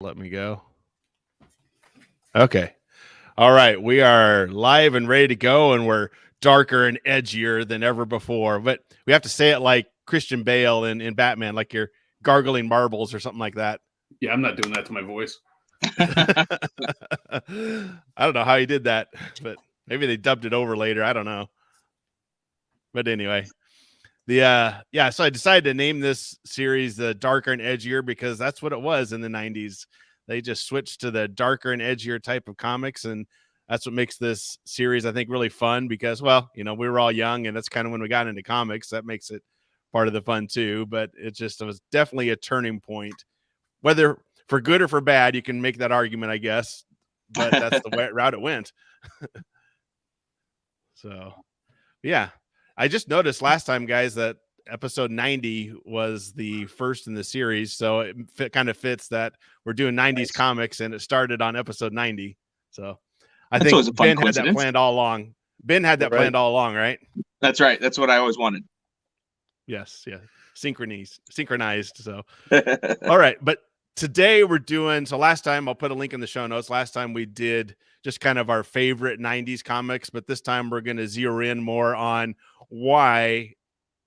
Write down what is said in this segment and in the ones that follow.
Let me go. Okay. All right. We are live and ready to go, and we're darker and edgier than ever before. But we have to say it like Christian Bale in Batman, like you're gargling marbles or something like that. Yeah, I'm not doing that to my voice. I don't know how he did that, but maybe they dubbed it over later. I don't know. But anyway. So I decided to name this series the Darker and Edgier because that's what it was in the 90s. They just switched to the darker and edgier type of comics, and that's what makes this series, I think, really fun because, well, we were all young, and that's kind of when we got into comics. That makes it part of the fun too, but it was definitely a turning point. Whether for good or for bad, you can make that argument, I guess, but that's the route it went. So, yeah. I just noticed last time, guys, that episode 90 was the first in the series. So it kind of fits that we're doing 90s comics and it started on episode 90. So I think Ben had that planned all along. Ben had that planned all along, right? That's right. That's what I always wanted. Yes. Yeah. Synchronized. So, all right. But today we're doing, so last time I'll put a link in the show notes. Last time we did just kind of our favorite 90s comics, but this time we're going to zero in more on why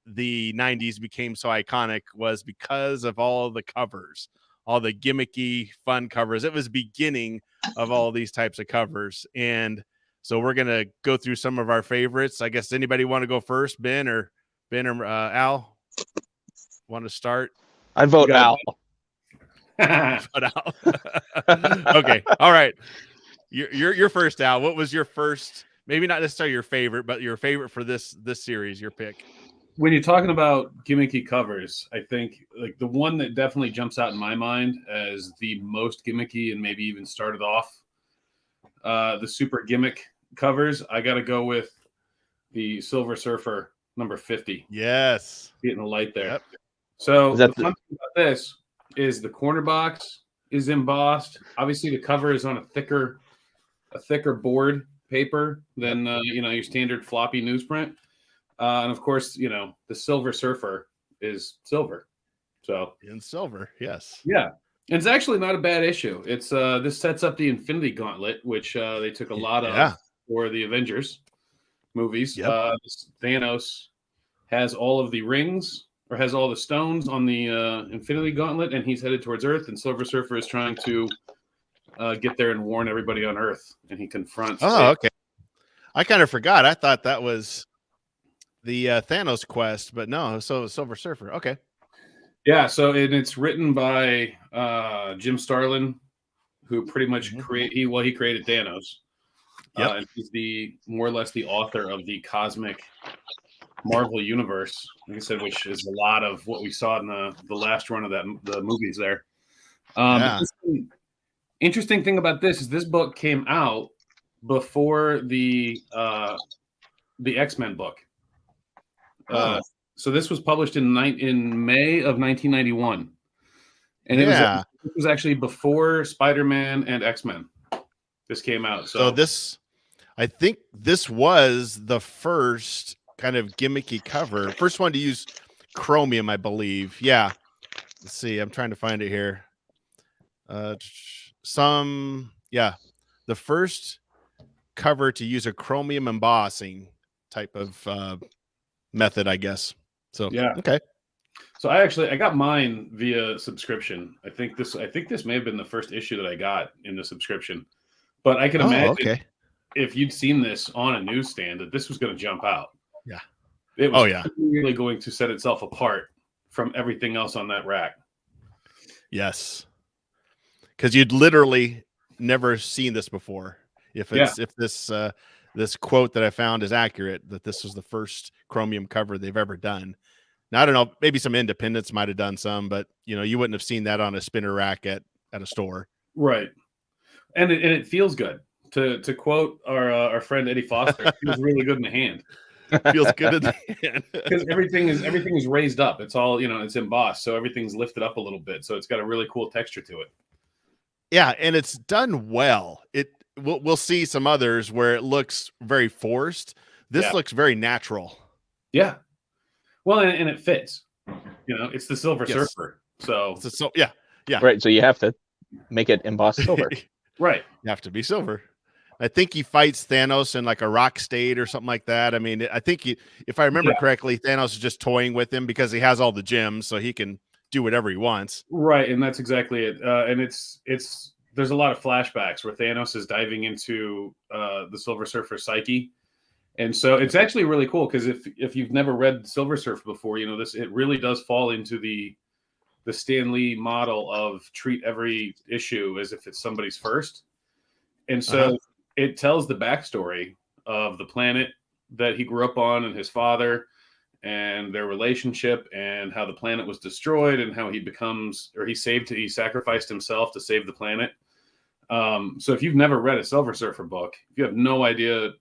the 90s became so iconic was because of all the covers, all the gimmicky fun covers. It was beginning of all these types of covers. And so we're going to go through some of our favorites. I guess anybody want to go first? Ben or Al want to start? I vote Al. Okay. All right. You're first, Al. What was your first, maybe not necessarily your favorite, but your favorite for this series, your pick? When you're talking about gimmicky covers, I think like the one that definitely jumps out in my mind as the most gimmicky and maybe even started off the super gimmick covers, I got to go with the Silver Surfer number 50. Yes. Getting the light there. Yep. So the fun thing about this is the corner box is embossed. Obviously, the cover is on a thicker board paper than your standard floppy newsprint. And of course, the Silver Surfer is silver. So in silver, yes. Yeah. And it's actually not a bad issue. It's this sets up the Infinity Gauntlet, which they took a lot of for the Avengers movies. Yep. Thanos has all of the rings or has all the stones on the Infinity Gauntlet, and he's headed towards Earth, and Silver Surfer is trying to get there and warn everybody on Earth, and he confronts. Oh, okay. I kind of forgot. I thought that was the Thanos quest, but no, so Silver Surfer. Okay. Yeah, so it's written by Jim Starlin, who pretty much he created Thanos. Yep. And he's more or less the author of the cosmic Marvel universe, like I said, which is a lot of what we saw in the last run of the movies there. The interesting thing about this is this book came out before the X-Men book. So this was published in May of 1991, and it was actually before Spider-Man and X-Men. This came out. So I think this was the first kind of gimmicky cover. First one to use chromium, I believe. Yeah. Let's see. I'm trying to find it here. The first cover to use a chromium embossing type of method, I guess. So yeah. Okay. So I got mine via subscription. I think this may have been the first issue that I got in the subscription. But I can imagine if you'd seen this on a newsstand that this was going to jump out. Yeah. It was really going to set itself apart from everything else on that rack. Yes. Because you'd literally never seen this before. If this quote that I found is accurate, that this was the first chromium cover they've ever done. Now, I don't know, maybe some independents might have done some, but you wouldn't have seen that on a spinner rack at a store. Right. And it feels good. To quote our friend Eddie Foster, it feels really good in the hand. Feels good in the hand. Because everything is raised up. It's all, it's embossed, so everything's lifted up a little bit. So it's got a really cool texture to it. Yeah, and it's done well. We'll see some others where it looks very forced. This looks very natural. Yeah. Well, and it fits. It's the Silver Surfer. So yeah. Right. So you have to make it embossed silver. Right. You have to be silver. I think he fights Thanos in like a rock state or something like that. I mean, I think if I remember correctly, Thanos is just toying with him because he has all the gems, so he can do whatever he wants. Right, and that's exactly it. And it's there's a lot of flashbacks where Thanos is diving into the Silver Surfer psyche, and so it's actually really cool because if you've never read Silver Surfer before, you know it really does fall into the Stan Lee model of treat every issue as if it's somebody's first, and so it tells the backstory of the planet that he grew up on and his father and their relationship and how the planet was destroyed and how he sacrificed himself to save the planet. So if you've never read a Silver Surfer book, if you have no idea,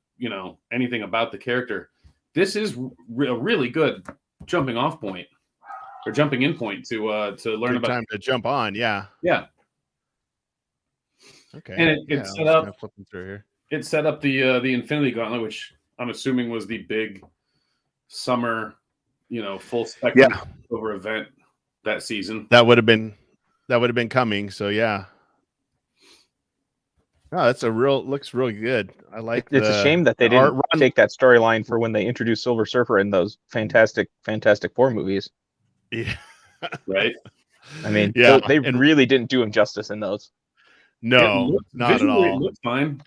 anything about the character, this is a really good jumping off point or jumping in point to learn about. Time to jump on. Yeah. Yeah. Okay. And it set up flipping through here. It set up the Infinity Gauntlet, which I'm assuming was the big summer, full spectrum over event that season. That would have been coming. So yeah. Oh, looks really good. I like It's a shame that they didn't take that storyline for when they introduced Silver Surfer in those Fantastic Four movies. Yeah. Right. I mean, they really didn't do him justice in those. No, not at all. It looked fine.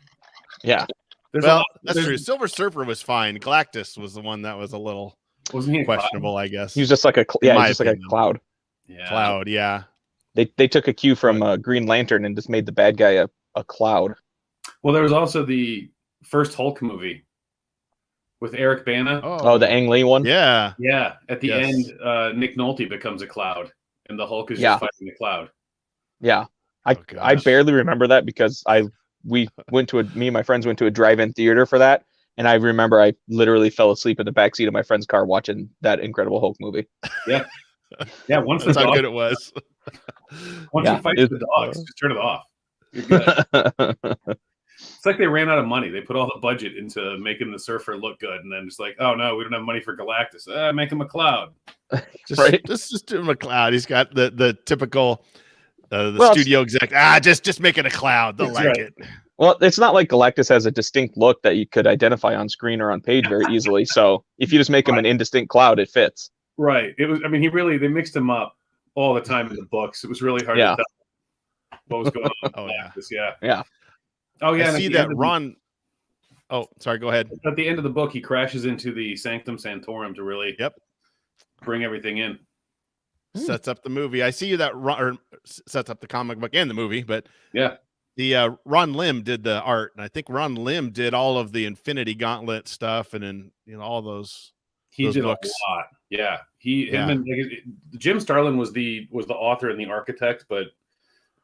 Yeah. That's true. Silver Surfer was fine. Galactus was the one that was a little questionable, I guess. He was just like a cloud. Yeah. Cloud, yeah. They took a cue from Green Lantern and just made the bad guy a cloud. Well, there was also the first Hulk movie with Eric Bana. Oh, the Ang Lee one? Yeah. Yeah. At the end, Nick Nolte becomes a cloud and the Hulk is just fighting the cloud. Yeah. I barely remember that because me and my friends went to a drive-in theater for that, and I remember I literally fell asleep in the backseat of my friend's car watching that Incredible Hulk movie. Yeah. Yeah, that's how good it was. Once you fight the dogs, just turn it off. You're good. It's like they ran out of money. They put all the budget into making the Surfer look good, and then just like, oh no, we don't have money for Galactus. Make him a cloud. Just do him a cloud. He's got the typical studio exec. Just make it a cloud. They'll like it. Well, it's not like Galactus has a distinct look that you could identify on screen or on page very easily. So if you just make him an indistinct cloud, it fits. Right. It was. I mean, they mixed him up all the time in the books. It was really hard to tell what was going on. Galactus. Yeah. Oh yeah. I see that Ron. Oh, sorry. Go ahead. At the end of the book, he crashes into the Sanctum Sanctorum to really bring everything in. Sets up the movie. I see that sets up the comic book and the movie, but the Ron Lim did the art, and I think Ron Lim did all of the Infinity Gauntlet stuff, and then all those. He did books. a lot. Yeah, Jim Starlin was the author and the architect, but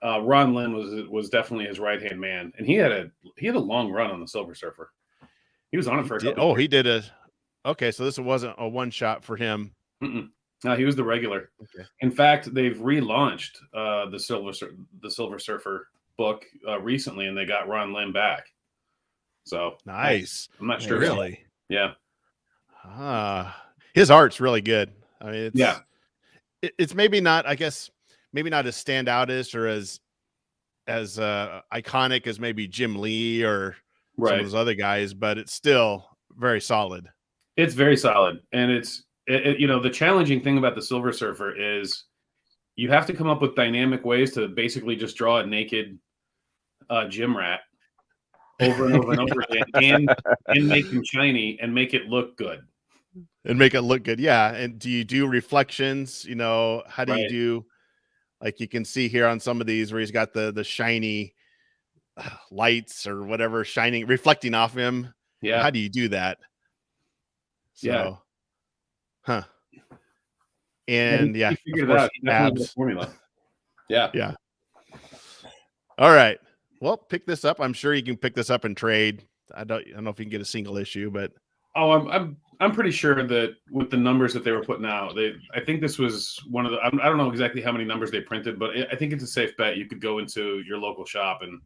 Ron Lim was definitely his right hand man, and he had a long run on the Silver Surfer. He was on it for a couple years. He did a. Okay, so this wasn't a one shot for him. No, he was the regular. Okay. In fact, they've relaunched the Silver Surfer book recently, and they got Ron Lim back. So nice. I'm not sure. Really? Yeah. His art's really good. I mean, it's maybe not. I guess maybe not as standoutish or as iconic as maybe Jim Lee or some of those other guys, but it's still very solid. It's very solid, and the challenging thing about the Silver Surfer is you have to come up with dynamic ways to basically just draw a naked gym rat over and over and over again and make him shiny and make it look good. Yeah. And do you do reflections? How do you do, like you can see here on some of these where he's got the shiny lights or whatever reflecting off him. Yeah. How do you do that? So, And he figured it out. He definitely the formula. Yeah. All right. Well, pick this up. I'm sure you can pick this up and trade. I don't know if you can get a single issue, but I'm pretty sure that with the numbers that they were putting out, I think this was one of the. I don't know exactly how many numbers they printed, but I think it's a safe bet. You could go into your local shop and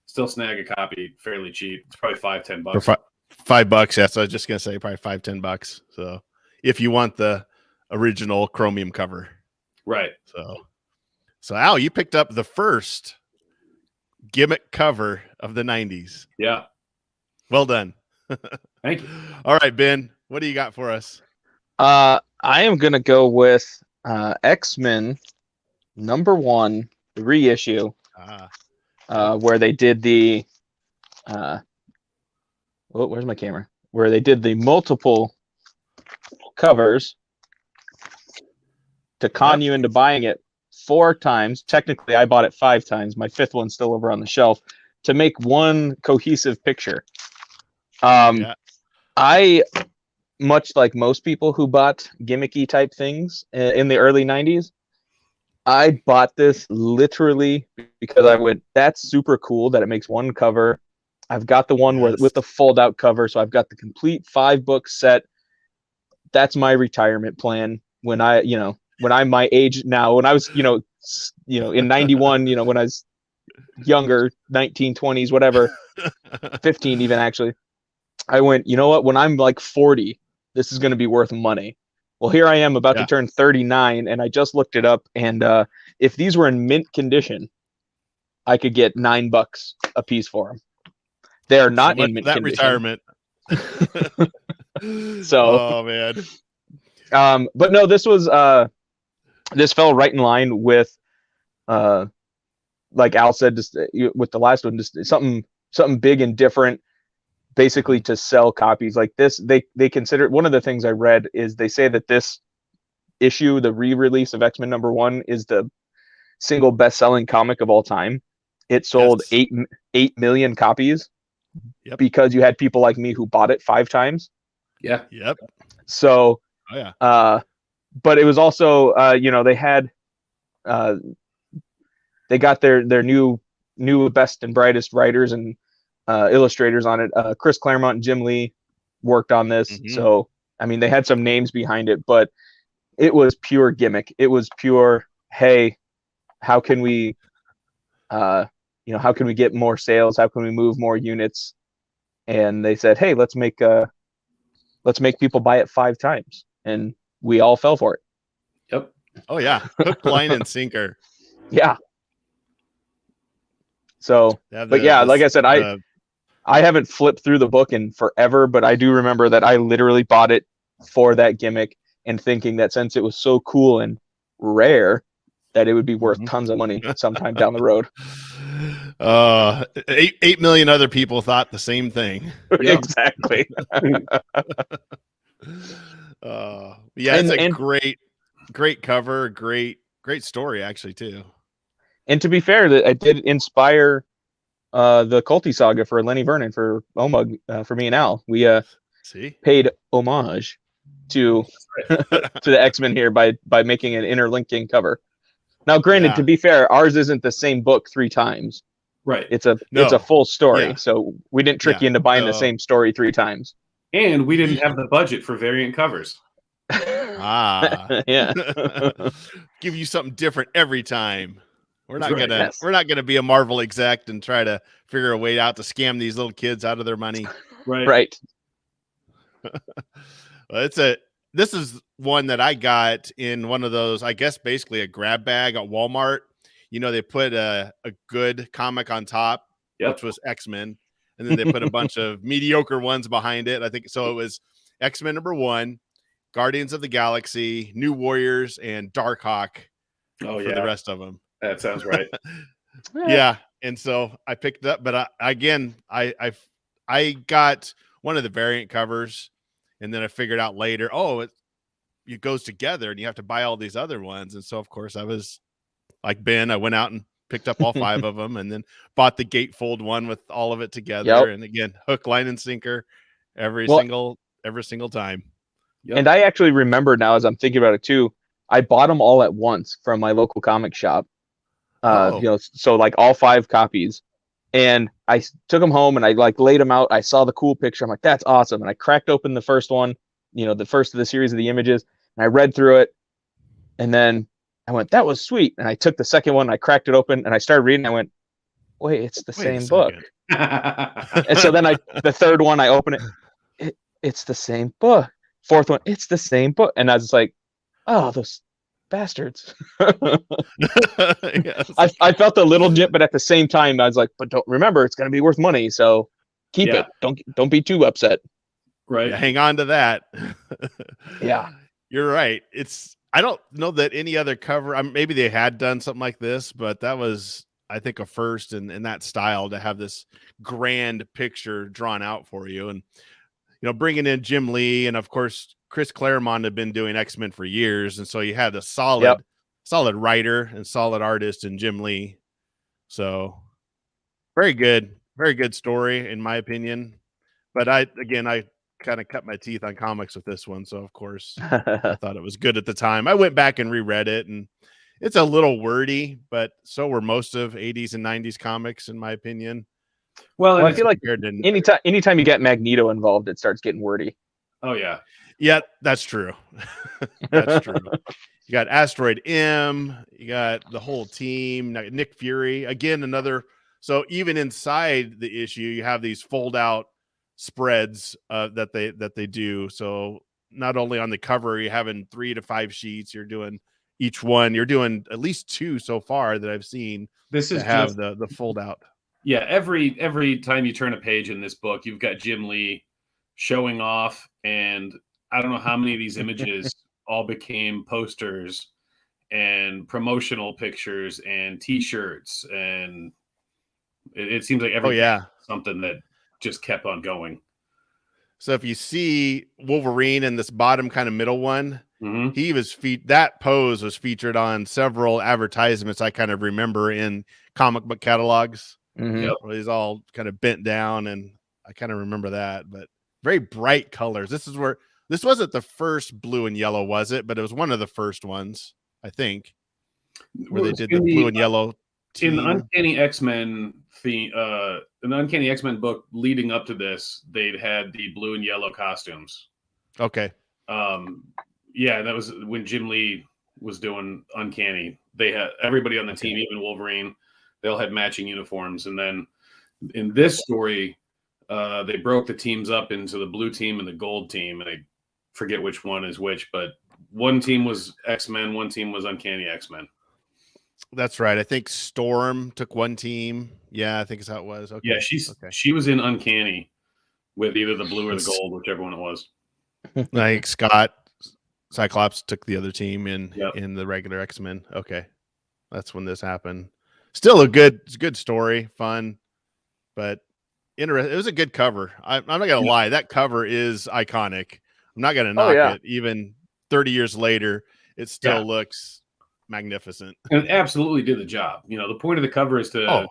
still snag a copy fairly cheap. It's probably $5-10. For $5, yes. I was just gonna say probably $5-10. So if you want the original chromium cover, right? So Al, you picked up the first gimmick cover of the 90s. Yeah. Well done. Thank you. All right, Ben, what do you got for us? I am going to go with X-Men #1 reissue, where they did the where's my camera? Where they did the multiple covers to con you into buying it 4 times. Technically, I bought it 5 times. My 5th one's still over on the shelf to make one cohesive picture. I, much like most people who bought gimmicky type things in the early 90s, I bought this literally because I went, that's super cool that it makes one cover. I've got the one with the fold out cover, so I've got the complete 5-book set. That's my retirement plan when I'm my age now. When I was, in 91, when I was younger, 1920s, whatever, 15 even actually, I went, you know what? When I'm like 40, this is going to be worth money. Well, here I am about to turn 39, and I just looked it up, and if these were in mint condition, I could get $9 a piece for them. They are not in mint condition. Retirement. So, oh man. But no, this was this fell right in line with, like Al said, just with the last one, just something big and different, basically to sell copies like this. They consider, one of the things I read is they say that this issue, the re-release of X-Men #1, is the single best-selling comic of all time. It sold 8 million copies because you had people like me who bought it 5 times. Yeah. Yep. So, but it was also, they had, they got their new best and brightest writers and illustrators on it. Chris Claremont and Jim Lee worked on this. So, I mean, they had some names behind it, but it was pure gimmick. It was pure, hey, how can we, how can we get more sales? How can we move more units? And they said, hey, let's make people buy it 5 times. And we all fell for it. Yep. Oh yeah. Hook, line, and sinker. Yeah. So, like I said, I haven't flipped through the book in forever, but I do remember that I literally bought it for that gimmick and thinking that since it was so cool and rare, that it would be worth tons of money sometime down the road. 8 million other people thought the same thing. Exactly. It's a great cover, great story actually too. And to be fair, that it did inspire the Culty saga for Lenny Vernon for Omug, for me and Al. We paid homage to to the X-Men here by making an interlinking cover. Now, granted, to be fair, ours isn't the same book 3 times. Right. It's a full story, so we didn't trick you into buying the same story 3 times. And we didn't have the budget for variant covers. Yeah. Give you something different every time. We're not gonna be a Marvel exec and try to figure a way out to scam these little kids out of their money. Right. Well, this is one that I got in one of those, I guess, basically a grab bag at Walmart. They put a good comic on top, which was X-Men, and then they put a bunch of mediocre ones behind it. I think so. It was X-Men #1, Guardians of the Galaxy, New Warriors, and Darkhawk. For the rest of them. That sounds right. Yeah, and so I picked it up, but I got one of the variant covers, and then I figured out later, it goes together, and you have to buy all these other ones. And so, of course, I was like Ben. I went out and picked up all 5 of them, and then bought the gatefold one with all of it together. And again, hook, line, and sinker every single time. Yep. And I actually remember now, as I'm thinking about it too, I bought them all at once from my local comic shop. So like all 5 copies, and I took them home and I laid them out. I saw the cool picture. I'm like, that's awesome. And I cracked open the first one, the first of the series of the images, and I read through it. And then I went, that was sweet. And I took the second one, I cracked it open, and I started reading. I went, wait, it's the same book. And so then the third one, I open it's the same book. Fourth one, it's the same book. And I was like, oh, bastards. Yes. I felt a little jip, but at the same time, I was like, but don't remember, it's going to be worth money, so keep it. Don't be too upset. Right. Yeah, hang on to that. Yeah. You're right. I don't know that any other cover, maybe they had done something like this, but that was, I think, a first in that style to have this grand picture drawn out for you. And, bringing in Jim Lee, and of course, Chris Claremont had been doing X-Men for years. And so you had a solid writer and solid artist in Jim Lee. So very good story, in my opinion. But I kind of cut my teeth on comics with this one. So of course I thought it was good at the time. I went back and reread it, and it's a little wordy, but so were most of 80s and 90s comics, in my opinion. Well, I feel like anytime you get Magneto involved, it starts getting wordy. Oh yeah. Yeah, that's true. That's true. You got Asteroid M, you got the whole team, Nick Fury, again, another. So even inside the issue, you have these fold out spreads that they do. So not only on the cover, you're having 3 to 5 sheets, you're doing each one. You're doing at least 2 so far that I've seen. This is have the fold out. Yeah, every time you turn a page in this book, you've got Jim Lee showing off, and I don't know how many of these images all became posters and promotional pictures and T-shirts, and it seems like something that just kept on going. So if you see Wolverine in this bottom kind of middle one, he was that pose was featured on several advertisements I kind of remember in comic book catalogs. Yep. Where he's all kind of bent down, and I kind of remember that. But very bright colors. This wasn't the first blue and yellow, was it? But it was one of the first ones, I think, where they did the blue and yellow team. In the Uncanny X-Men theme, in the Uncanny X-Men book leading up to this, they'd had the blue and yellow costumes. Okay. Yeah, that was when Jim Lee was doing Uncanny. They had everybody on the team, even Wolverine. They all had matching uniforms. And then in this story, they broke the teams up into the blue team and the gold team. And I forget which one is which, but one team was X-Men, one team was Uncanny X-Men. That's right. I think Storm took one team. Yeah, I think that's how it was. Okay. Yeah, she was in Uncanny with either the blue or the gold, whichever one it was. Like Cyclops took the other team in the regular X-Men. Okay. That's when this happened. Still a good story, fun, but interesting. It was a good cover. I'm not gonna lie, that cover is iconic. I'm not gonna knock it. Even 30 years later, it still looks magnificent. And it absolutely did the job. The point of the cover is to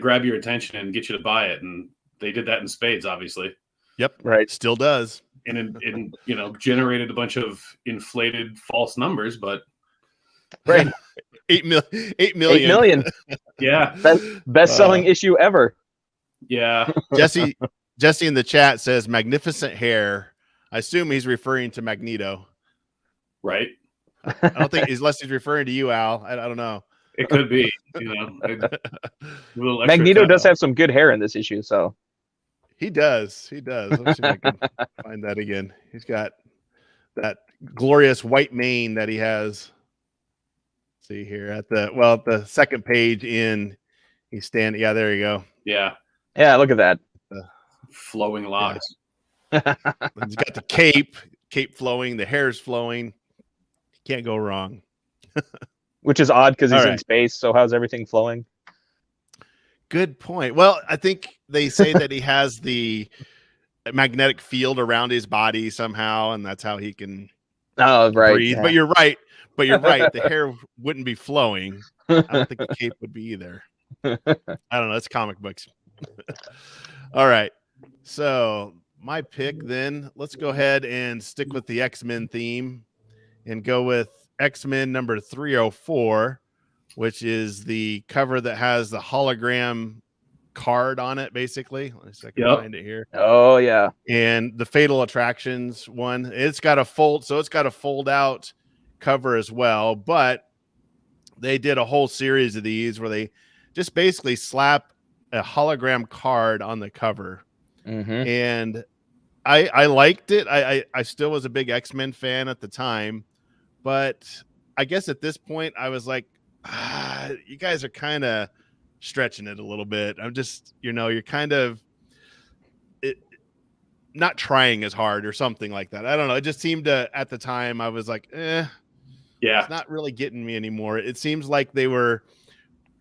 grab your attention and get you to buy it, and they did that in spades, obviously. Yep, right. Still does. And generated a bunch of inflated false numbers, but right. 8 million. Yeah. Best-selling issue ever. Yeah. Jesse in the chat says magnificent hair. I assume he's referring to Magneto. Right. I don't think, unless he's referring to you, Al. I don't know. It could be. Magneto does have some good hair in this issue, so. He does. Let's see if I can find that again. He's got that glorious white mane that he has. See here at the second page he's standing. Yeah, there you go. Yeah. Yeah, look at that. Flowing locks. Yeah. He's got the cape flowing, the hair's flowing. Can't go wrong. Which is odd because he's in space, so how's everything flowing? Good point. Well, I think they say that he has the magnetic field around his body somehow, and that's how he can breathe. Yeah. But you're right. The hair wouldn't be flowing. I don't think the cape would be either. I don't know. It's comic books. All right. So my pick then, let's go ahead and stick with the X-Men theme and go with X-Men number 304, which is the cover that has the hologram card on it, basically. Let me see if I can find it here. Oh, yeah. And the Fatal Attractions one, it's got a fold out cover as well, but they did a whole series of these where they just basically slap a hologram card on the cover. And I liked it. I still was a big X-Men fan at the time, but I guess at this point I was like, you guys are kind of stretching it a little bit. I'm just, you're kind of not trying as hard or something like that. I don't know. It just seemed to, at the time I was like, it's not really getting me anymore. It seems like they were,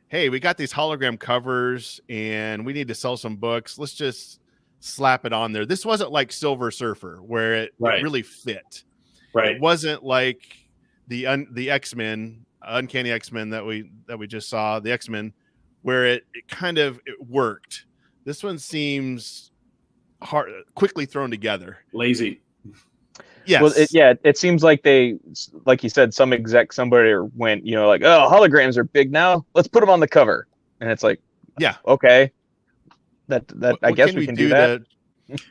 hey, we got these hologram covers and we need to sell some books. Let's just slap it on there. This wasn't like Silver Surfer where it really fit. Right. It wasn't like the X-Men, Uncanny X-Men that we just saw, the X-Men, where it worked. This one seems quickly thrown together. Lazy. Yes. Well, it seems like they, like you said, somebody went, like, oh, holograms are big now. Let's put them on the cover. And it's like, okay. I guess we can do that.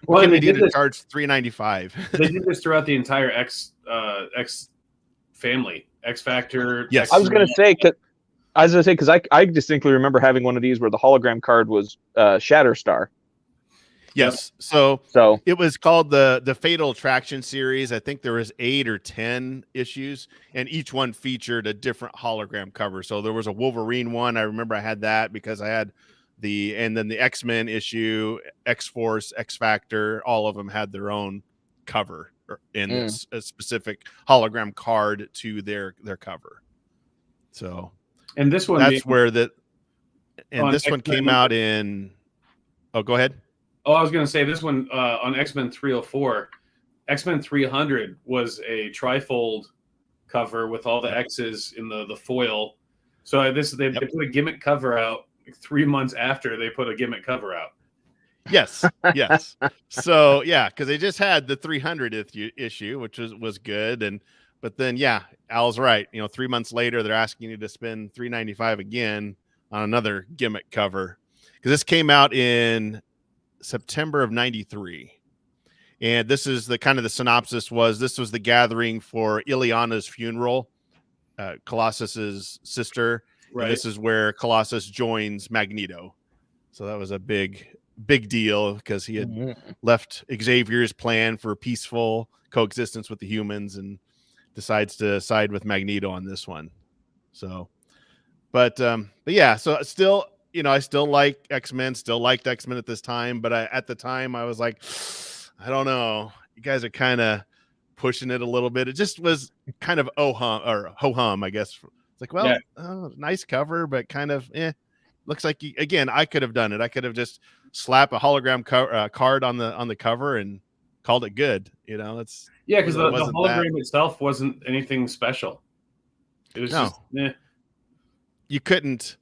What can we do to charge $3.95? They did this throughout the entire X family, X Factor. Yes, I was gonna say because I distinctly remember having one of these where the hologram card was Shatterstar. Yes, so it was called the Fatal Attraction series. I think there was 8 or 10 issues, and each one featured a different hologram cover. So there was a Wolverine one. I remember I had that because I had and then the X-Men issue, X-Force, X Factor, all of them had their own cover in a specific hologram card to their cover. So, and this one, this one came out in. Oh, go ahead. Oh, I was going to say this one on X-Men 304. X-Men 300 was a trifold cover with all the X's in the foil. So they put a gimmick cover out 3 months after they put a gimmick cover out. Yes. So because they just had the 300th issue, which was good, but then Al's right. 3 months later, they're asking you to spend $3.95 again on another gimmick cover because this came out in September of '93, and this is the synopsis was this was the gathering for Illyana's funeral, Colossus's sister. Right. This is where Colossus joins Magneto. So that was a big deal because he had left Xavier's plan for peaceful coexistence with the humans and decides to side with Magneto on this one. So, but so still, I still like X-Men, still liked X-Men at this time, but at the time I was like, I don't know, you guys are kind of pushing it a little bit. It just was kind of ho-hum, I guess. It's like, well, nice cover, but kind of, looks like, again, I could have done it. I could have just slapped a hologram card on the cover and called it good. It's because the hologram itself wasn't anything special. It was just, you couldn't,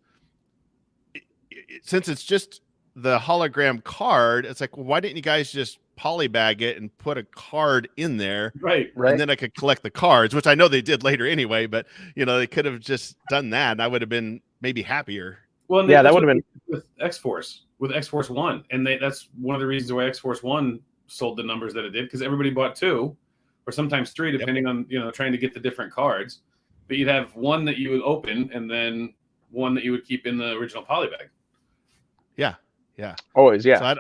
since it's just the hologram card. It's like, well, why didn't you guys just polybag it and put a card in there, right, and then I could collect the cards, which I know they did later anyway, but they could have just done that and I would have been maybe happier. Well, that would have been with X-Force 1, and that's one of the reasons why X-Force 1 sold the numbers that it did, because everybody bought 2 or sometimes 3 depending on trying to get the different cards, but you'd have one that you would open and then one that you would keep in the original polybag. Always. So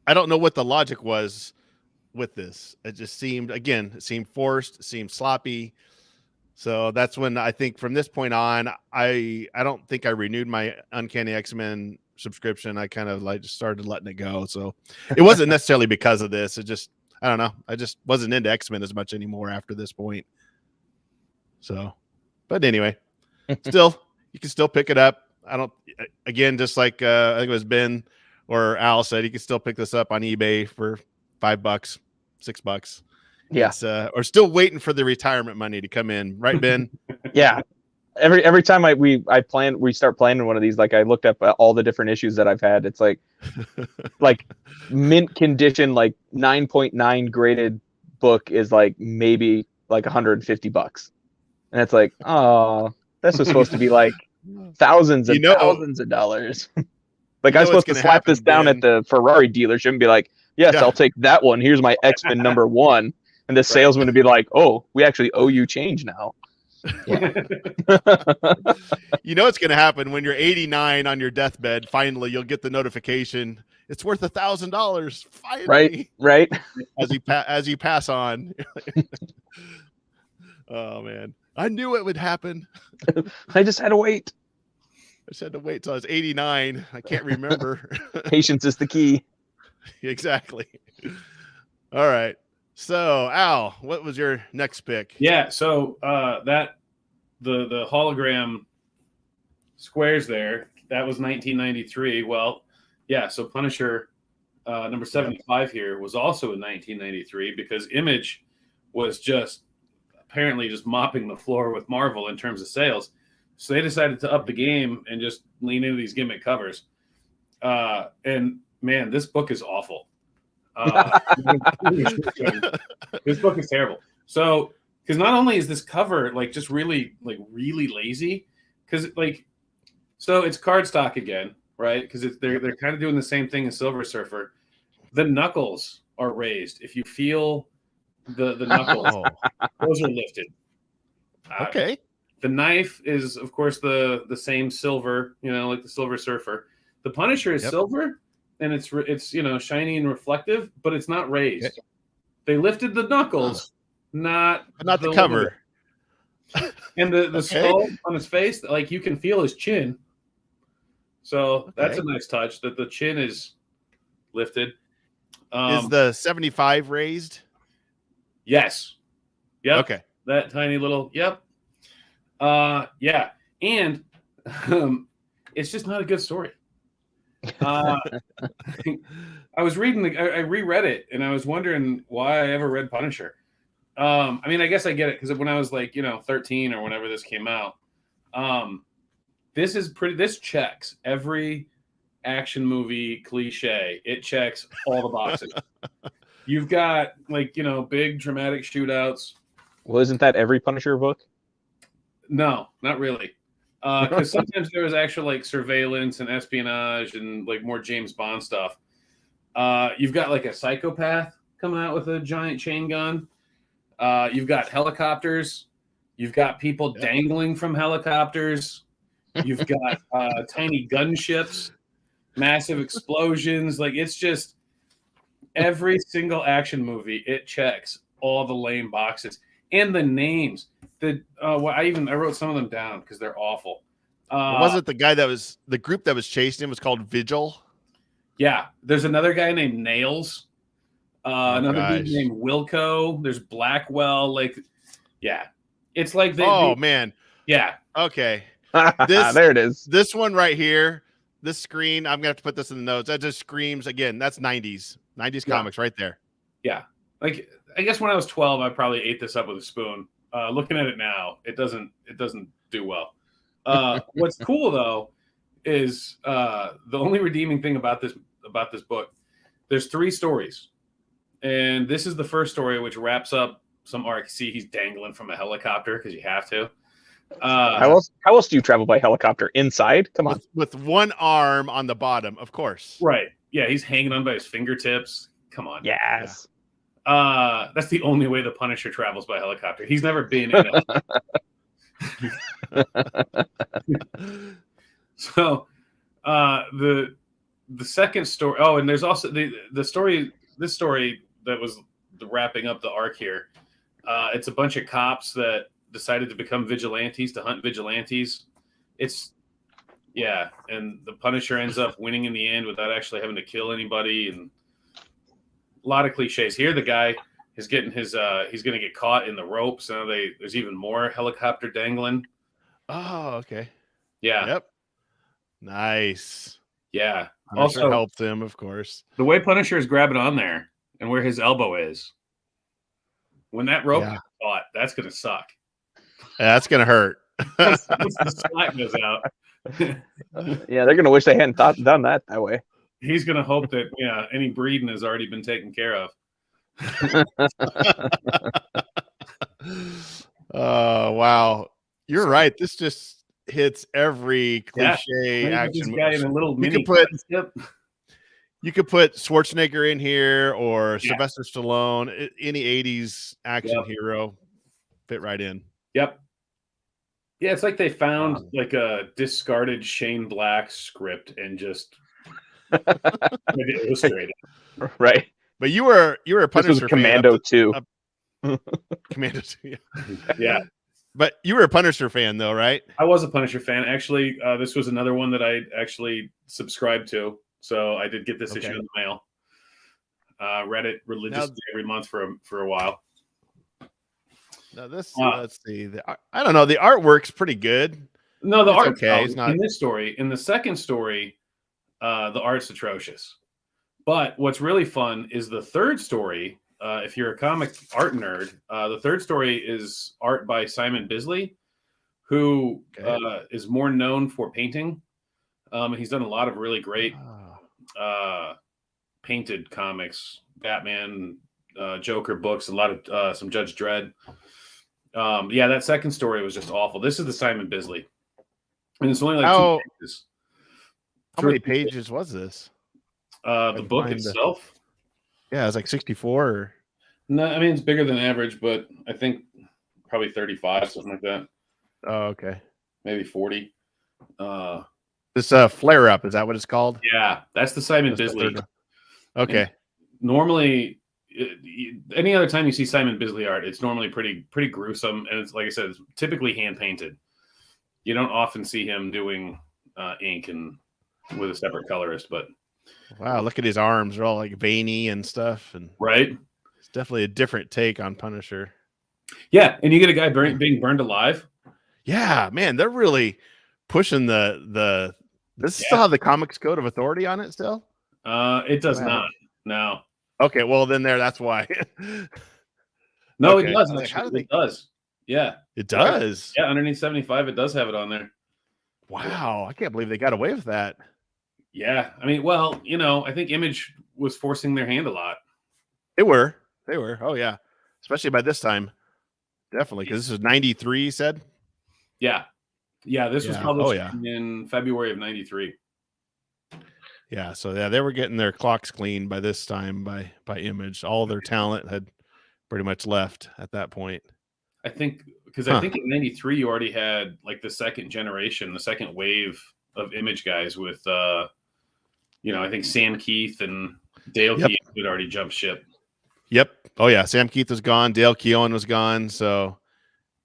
I don't know what the logic was with this. It just seemed forced, it seemed sloppy. So that's when I think from this point on, I don't think I renewed my Uncanny X-Men subscription. I kind of just started letting it go. So it wasn't necessarily because of this. It just, I don't know. I just wasn't into X-Men as much anymore after this point. So, but anyway, you can still pick it up. Just like I think it was Ben or Al said, you can still pick this up on eBay for $5, $6. Yeah. It's, or still waiting for the retirement money to come in, right, Ben? Yeah. Every time we start playing one of these, like I looked up all the different issues that I've had. It's like mint condition, like 9.9 graded book is like maybe like $150, and it's like, oh, this was supposed to be like thousands and thousands of dollars. Like I was supposed to slap this down at the Ferrari dealership and be like, yes, I'll take that one. Here's my X-Men number 1. And the salesman would be like, oh, we actually owe you change now. Yeah. It's going to happen when you're 89 on your deathbed. Finally, you'll get the notification. It's worth $1,000. Finally. Right. As you pass on. Oh man, I knew it would happen. I just had to wait. I just had to wait till I was 89. I can't remember. Patience is the key. Exactly. All right. So, Al, what was your next pick? Yeah. So that the hologram squares there, that was 1993. Well, yeah. So Punisher number 75 here was also in 1993 because Image was just apparently just mopping the floor with Marvel in terms of sales. So they decided to up the game and just lean into these gimmick covers. And man, this book is awful. This book is terrible. So, because not only is this cover like just really lazy, because so it's cardstock again, right? Because they're kind of doing the same thing as Silver Surfer. The knuckles are raised. If you feel the knuckles, those are lifted. Okay. The knife is, of course, the same silver, like the Silver Surfer. The Punisher is silver, and it's shiny and reflective, but it's not raised. Okay. They lifted the knuckles, not the cover. And the skull on his face, like you can feel his chin. So that's a nice touch that the chin is lifted. Is the 75 raised? Yes. Yep. Okay. That tiny little. Yep. Yeah, and it's just not a good story. I was reading I reread it, and I was wondering why I ever read Punisher. I mean, I guess I get it because when I was 13 or whenever this came out, this checks every action movie cliche. It checks all the boxes. You've got big dramatic shootouts. Well, isn't that every Punisher book? No, not really. Because sometimes there was actual surveillance and espionage and more James Bond stuff. You've got a psychopath coming out with a giant chain gun. You've got helicopters. You've got people dangling from helicopters. You've got tiny gunships, massive explosions. It's just every single action movie. It checks all the lame boxes. And the names. I wrote some of them down because they're awful. Was it the guy the group that was chasing him was called Vigil? Yeah. There's another guy named Nails. Another dude named Wilco. There's Blackwell. It's man. Yeah. Okay. There it is. This one right here, this screen, I'm gonna have to put this in the notes. That just screams again. That's 90s comics right there. Yeah. I guess when I was 12, I probably ate this up with a spoon. Looking at it now, it doesn't do well. What's cool though is the only redeeming thing about this book. There's 3 stories, and this is the first story which wraps up some arc. See, he's dangling from a helicopter because you have to. How else do you travel by helicopter? Inside? Come on. With one arm on the bottom, of course. Right. Yeah, he's hanging on by his fingertips. Come on. Yes. Yeah. That's the only way the Punisher travels by helicopter. He's never been in it. So, the second story. Oh, and there's also the story. This story that was wrapping up the arc here. It's a bunch of cops that decided to become vigilantes to hunt vigilantes. And the Punisher ends up winning in the end without actually having to kill anybody, and a lot of cliches here. The guy is getting his he's going to get caught in the ropes. So there's even more helicopter dangling. Oh, okay. Yeah. Yep. Nice. Yeah. Punisher Also helped him, of course. The way Punisher is grabbing on there and where his elbow is, when that rope gets caught, that's going to suck. Yeah, that's going to hurt. Once the slack goes out. Yeah, they're going to wish they hadn't done that way. He's going to hope that any breeding has already been taken care of. Oh, wow. You're right. This just hits every cliche action movie. In a little you could put Schwarzenegger in here or Sylvester Stallone, any 80s action hero fit right in. Yep. Yeah, it's like they found a discarded Shane Black script and just illustrated. Right. But you were a Punisher Commando fan 2. Commando. Yeah. But you were a Punisher fan, though, right? I was a Punisher fan. Actually, this was another one that I actually subscribed to. So I did get this issue in the mail. Read it religiously every month for a while. Now this, let's see. I don't know. The artwork's pretty good. No, the art's okay. It's not in this story. In the second story, the art's atrocious. But what's really fun is the third story. If you're a comic art nerd, the third story is art by Simon Bisley, who is more known for painting. He's done a lot of really great painted comics, Batman, Joker books, a lot of some Judge Dredd. Yeah, that second story was just awful. This is the Simon Bisley, and it's only like 2 pages. How many pages was this? The book itself? Yeah, it's like 64. Or... No, I mean it's bigger than average, but I think probably 35, something like that. Oh, okay. Maybe 40. This flare up, is that what it's called? Yeah, that's the Simon Bisley. Okay. And normally, any other time you see Simon Bisley art, it's normally pretty gruesome, and it's like I said, it's typically hand painted. You don't often see him doing ink and with a separate colorist, but wow, look at his arms; they're all like veiny and stuff, and right. It's definitely a different take on Punisher. Yeah, and you get a guy being burned alive. Yeah, man, they're really pushing the. This still have the Comics Code of Authority on it still? It does not. No. Okay, well then that's why. No, it does. Actually, it does. Yeah, it does. Yeah, underneath 75, it does have it on there. Wow, I can't believe they got away with that. Yeah, I mean, well, I think Image was forcing their hand a lot. They were. Oh yeah, especially by this time, definitely because this is 93. You said. Yeah. This was published in February of 93. Yeah, so they were getting their clocks cleaned by this time by Image. All their talent had pretty much left at that point. I think because I think in 93 you already had like the second generation, the second wave of Image guys with I think Sam Keith and Dale Keown had already jumped ship. Yep. Oh yeah, Sam Keith was gone, Dale Keown was gone, so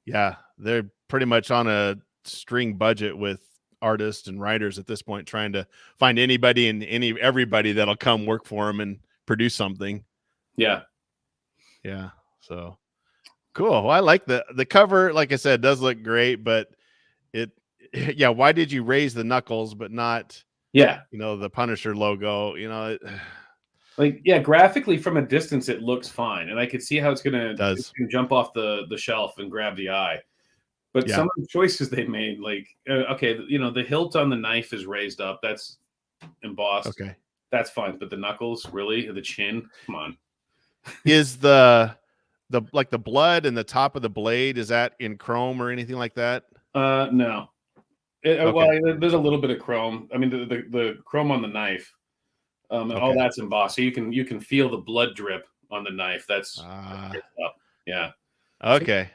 yeah, they're pretty much on a string budget with artists and writers at this point, trying to find anybody and everybody that'll come work for them and produce something. Yeah. So cool. Well, I like the cover. Like I said, does look great, but why did you raise the knuckles but not the Punisher logo? Graphically from a distance it looks fine, and I could see how it's gonna jump off the shelf and grab the eye. But some of the choices they made, the hilt on the knife is raised up. That's embossed. Okay. That's fine. But the knuckles, really? The chin? Come on. Is the blood and the top of the blade, is that in chrome or anything like that? No. Well, there's a little bit of chrome. I mean, the chrome on the knife, all that's embossed. So you can feel the blood drip on the knife. That's up. Yeah. Okay.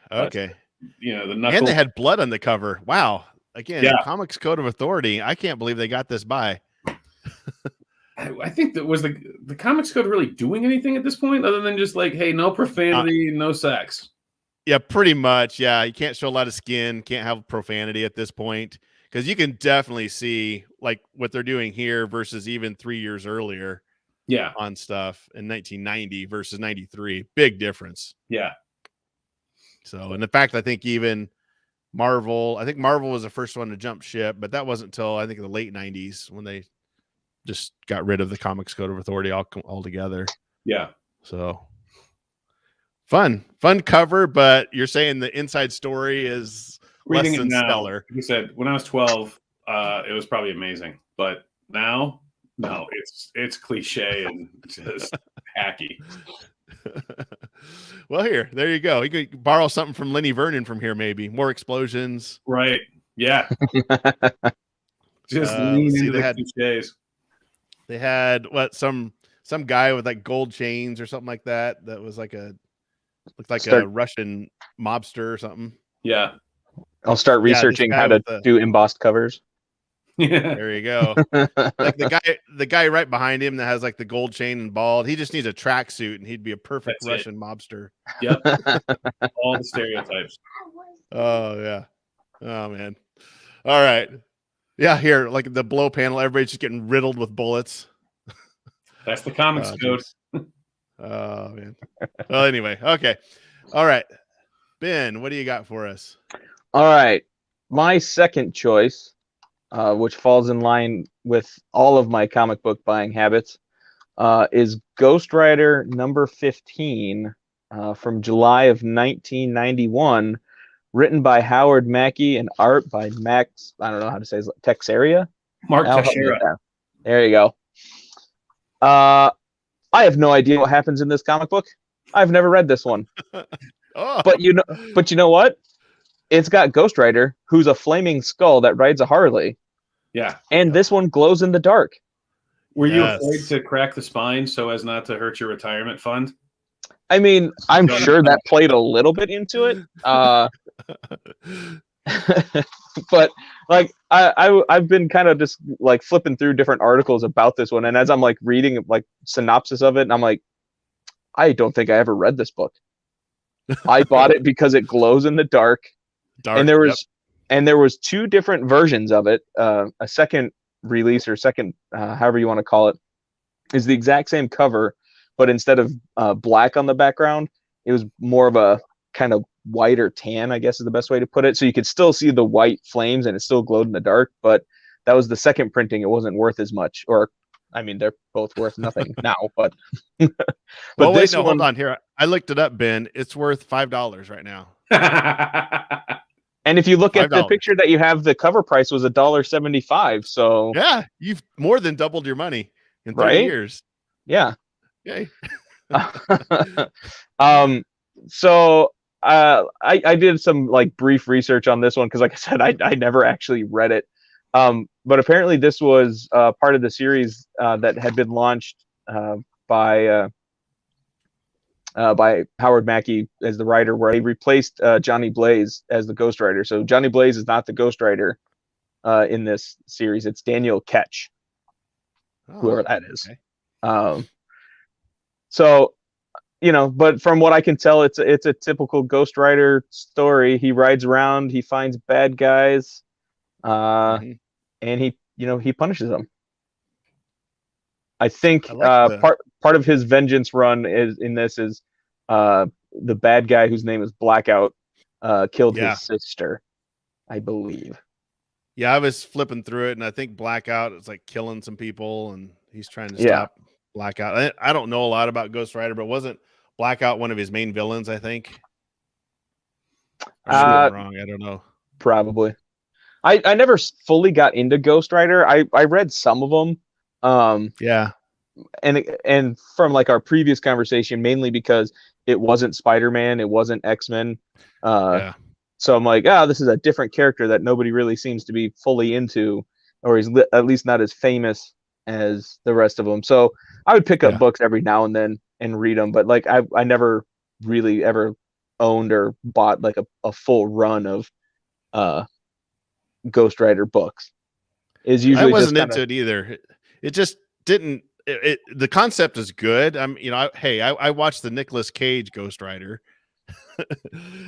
The knuckle. And they had blood on the cover. Wow. Again, Comics Code of Authority. I can't believe they got this by. I think that was the Comics Code really doing anything at this point other than just like, hey, no profanity, no sex. Yeah, pretty much. Yeah, you can't show a lot of skin, can't have profanity at this point, because you can definitely see like what they're doing here versus even 3 years earlier. Yeah, on stuff in 1990 versus 93. Big difference. Yeah. So, and in fact, I think even Marvel was the first one to jump ship, but that wasn't until I think the late 90s when they just got rid of the Comics Code of Authority altogether. Yeah. So fun cover, but you're saying the inside story is less than stellar. Like you said, when I was 12, it was probably amazing, but now, no, it's cliche and just hacky. Well, there you go. You could borrow something from Lenny Vernon from here, maybe more explosions. Right. Yeah. Just lean into the cliches. They had some guy with like gold chains or something like that. That was looked like a Russian mobster or something. Yeah. I'll start researching how to do embossed covers. There you go. Like the guy right behind him that has like the gold chain and bald. He just needs a tracksuit, and he'd be a perfect Russian mobster. Yep. All the stereotypes. Oh yeah. Oh man. All right. Yeah, here, like the blow panel, everybody's just getting riddled with bullets. That's the comics code. Oh man. Well, anyway, okay. All right. Ben, what do you got for us? All right. My second choice, which falls in line with all of my comic book buying habits, is Ghost Rider number 15 from July of 1991, written by Howard Mackie and art by Max, I don't know how to say his Texeira? Mark Teixeira. There you go. I have no idea what happens in this comic book. I've never read this one. Oh. But you know what? It's got Ghost Rider, who's a flaming skull that rides a Harley. Yeah. And this one glows in the dark. Were you afraid to crack the spine so as not to hurt your retirement fund? I mean, I'm sure that played a little bit into it. But like I've been kind of just like flipping through different articles about this one, and as I'm like reading like synopsis of it, and I'm like, I don't think I ever read this book. I bought it because it glows in the dark. And there was two different versions of it. A second release or second, however you want to call it, is the exact same cover, but instead of black on the background, it was more of a kind of white or tan, I guess is the best way to put it. So you could still see the white flames and it still glowed in the dark, but that was the second printing. It wasn't worth as much, or I mean, they're both worth nothing now, but well, wait, no, hold on here. I looked it up, Ben. It's worth $5 right now. And if you look at the picture that you have, the cover price was $1.75. So yeah, you've more than doubled your money in 30 years. Yeah. Okay. So I did some like brief research on this one because, like I said, I never actually read it. But apparently this was part of the series that had been launched by Howard Mackie as the writer, where he replaced Johnny Blaze as the Ghost Rider. So Johnny Blaze is not the Ghost Rider in this series. It's Daniel Ketch, whoever that is. Okay. So, you know, but from what I can tell, it's a typical Ghost Rider story. He rides around, he finds bad guys, and he punishes them. I think part of his vengeance run is the bad guy whose name is Blackout killed his sister, I believe. Yeah, I was flipping through it, and I think Blackout is like killing some people, and he's trying to stop Blackout. I don't know a lot about Ghost Rider, but wasn't Blackout one of his main villains? I think. I'm wrong. I don't know. Probably. I never fully got into Ghost Rider. I read some of them. And from like our previous conversation, mainly because it wasn't Spider-Man, it wasn't X-Men. So I'm like, this is a different character that nobody really seems to be fully into, or he's at least not as famous as the rest of them. So I would pick up books every now and then and read them, but like I never really ever owned or bought like a full run of Ghost Rider books. Is usually I wasn't into it either. It just didn't. The concept is good. I watched the Nicolas Cage Ghost Rider.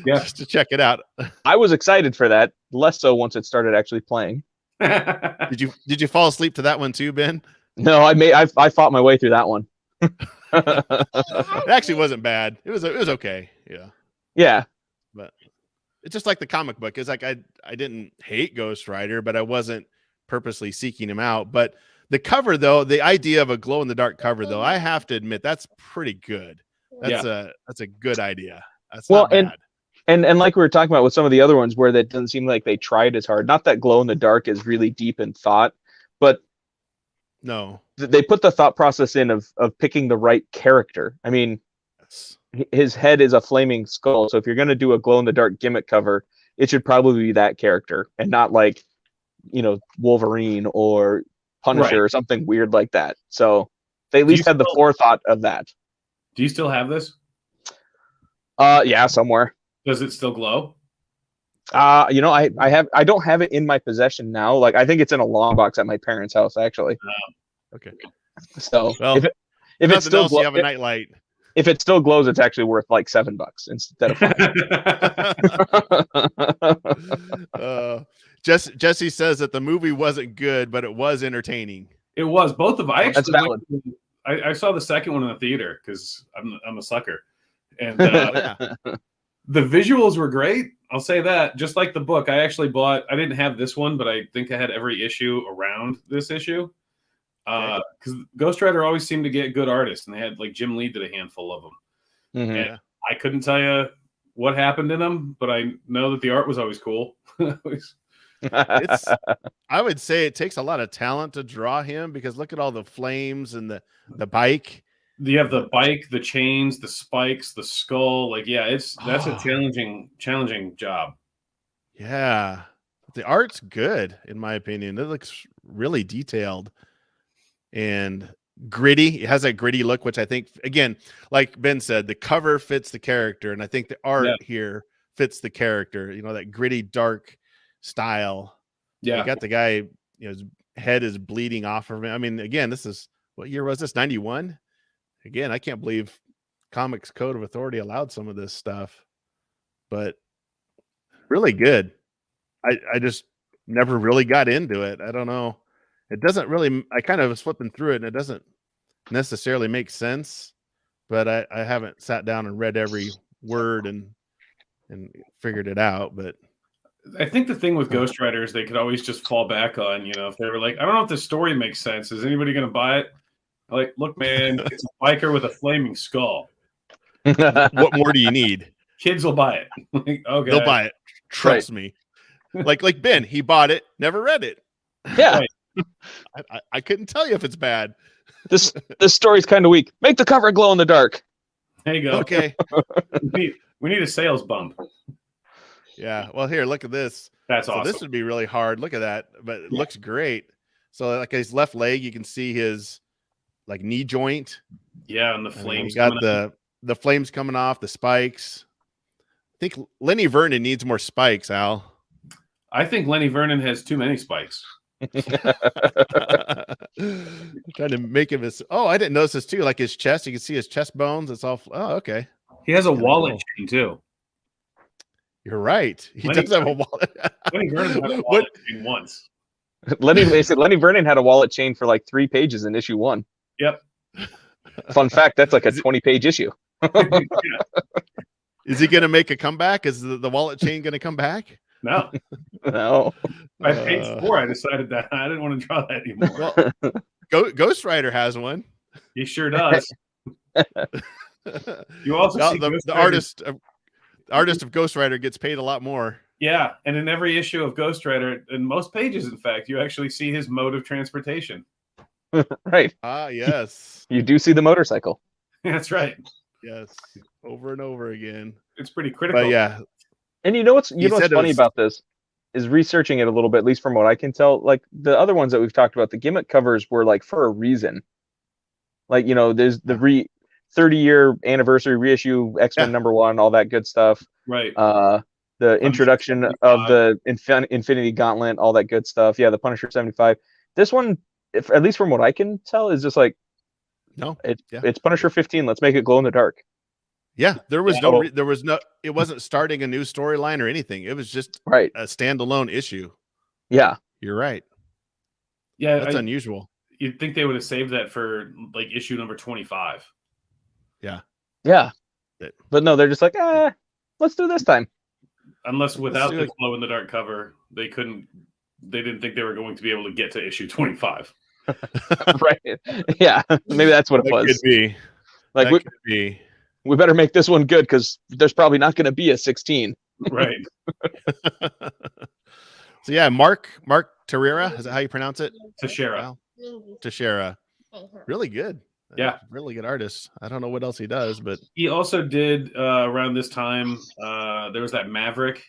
Just to check it out. I was excited for that. Less so once it started actually playing. Did you fall asleep to that one too, Ben? No, I fought my way through that one. It actually wasn't bad. It was okay. Yeah. But it's just like the comic book. It's like I didn't hate Ghost Rider, but I wasn't purposely seeking him out. But the cover, though, the idea of a glow in the dark cover, though, I have to admit that's pretty good. That's a good idea. That's not bad. And like we were talking about with some of the other ones where that doesn't seem like they tried as hard. Not that glow in the dark is really deep in thought, but no, they put the thought process in of picking the right character. I mean, his head is a flaming skull, so if you're going to do a glow in the dark gimmick cover, it should probably be that character and not like, Wolverine or Punisher or something weird like that. So they at least had the forethought of that. Do you still have this? Yeah, somewhere. Does it still glow? I don't have it in my possession now. Like I think it's in a long box at my parents' house actually. Okay. So well, if it's still else, you have a nightlight. If it still glows, it's actually worth like $7 instead of $5. Jesse says that the movie wasn't good, but it was entertaining. It was both of them. I That's actually valid. I saw the second one in the theater because I'm a sucker, and Yeah. the visuals were great. I'll say that. Just like the book, I actually bought. I didn't have this one, but I think I had every issue around this issue. Because Ghost Rider always seemed to get good artists, and they had like Jim Lee did a handful of them. Mm-hmm. And I couldn't tell you what happened in them, but I know that the art was always cool. I would say it takes a lot of talent to draw him because look at all the flames and the bike. You have the bike, the chains, the spikes, the skull. Like, yeah, that's a challenging job. Yeah, the art's good in my opinion. It looks really detailed and gritty. It has that gritty look, which I think, again, like Ben said, the cover fits the character, and I think the art here fits the character. You know, that gritty, dark style. Yeah, you got the guy. You know, his head is bleeding off of him. I mean, again, this is what year was this? 91. Again, I can't believe Comics Code of Authority allowed some of this stuff, but really good. I just never really got into it. I don't know. It doesn't really, I kind of was flipping through it and it doesn't necessarily make sense, but I haven't sat down and read every word and figured it out. But I think the thing with Ghost Rider is they could always just fall back on, if they were like, I don't know if this story makes sense. Is anybody going to buy it? Like, look, man, it's a biker with a flaming skull. What more do you need? Kids will buy it. Like, okay. They'll buy it. Trust me. Like Ben, he bought it, never read it. Yeah. I couldn't tell you if it's bad. This story's kind of weak. Make the cover glow in the dark. There you go. Okay. we need a sales bump. Yeah. Well, here, look at this. That's awesome. This would be really hard. Look at that, but it looks great. So, like his left leg, you can see his like knee joint. Yeah, and the flames. You got the flames coming off, the spikes. I think Lenny Vernon needs more spikes, Al. I think Lenny Vernon has too many spikes. Trying to make him his. Oh, I didn't notice this too. Like his chest, you can see his chest bones. It's all. Oh, okay. He has a wallet chain too. You're right. He does have a wallet. Lenny Vernon had a wallet chain once. Lenny Vernon had a wallet chain for like 3 pages in issue 1. Yep. Fun fact: that's like a 20-page issue. Is he going to make a comeback? Is the wallet chain going to come back? No. By page 4, I decided that I didn't want to draw that anymore. Well, Ghost Rider has one. He sure does. You also see the artist of Ghost Rider gets paid a lot more. Yeah, and in every issue of Ghost Rider, in most pages, in fact, you actually see his mode of transportation. Right. Yes. You do see the motorcycle. That's right. Yes. Over and over again. It's pretty critical. But yeah. And what's funny about this is researching it a little bit, at least from what I can tell, like the other ones that we've talked about, the gimmick covers were like for a reason. Like, there's the 30-year anniversary reissue, X-Men #1, all that good stuff. Right. The introduction of the Infinity Gauntlet, all that good stuff. Yeah, the Punisher 75. This one, at least from what I can tell, is just like, it's Punisher 15. Let's make it glow in the dark. Yeah, there was it wasn't starting a new storyline or anything. It was just a standalone issue. Yeah, you're right. Yeah, that's unusual. You'd think they would have saved that for like issue number 25. Yeah. But no, they're just like, let's do this time. Unless without the glow in the dark cover, they didn't think they were going to be able to get to issue 25. Right. Yeah. Maybe that's what it was. Could be. Like could be. We better make this one good because there's probably not going to be a 16. Right. So yeah, Mark Terrera, is that how you pronounce it? Teixeira. Really good. Yeah. Really good artist. I don't know what else he does, but he also did around this time, there was that Maverick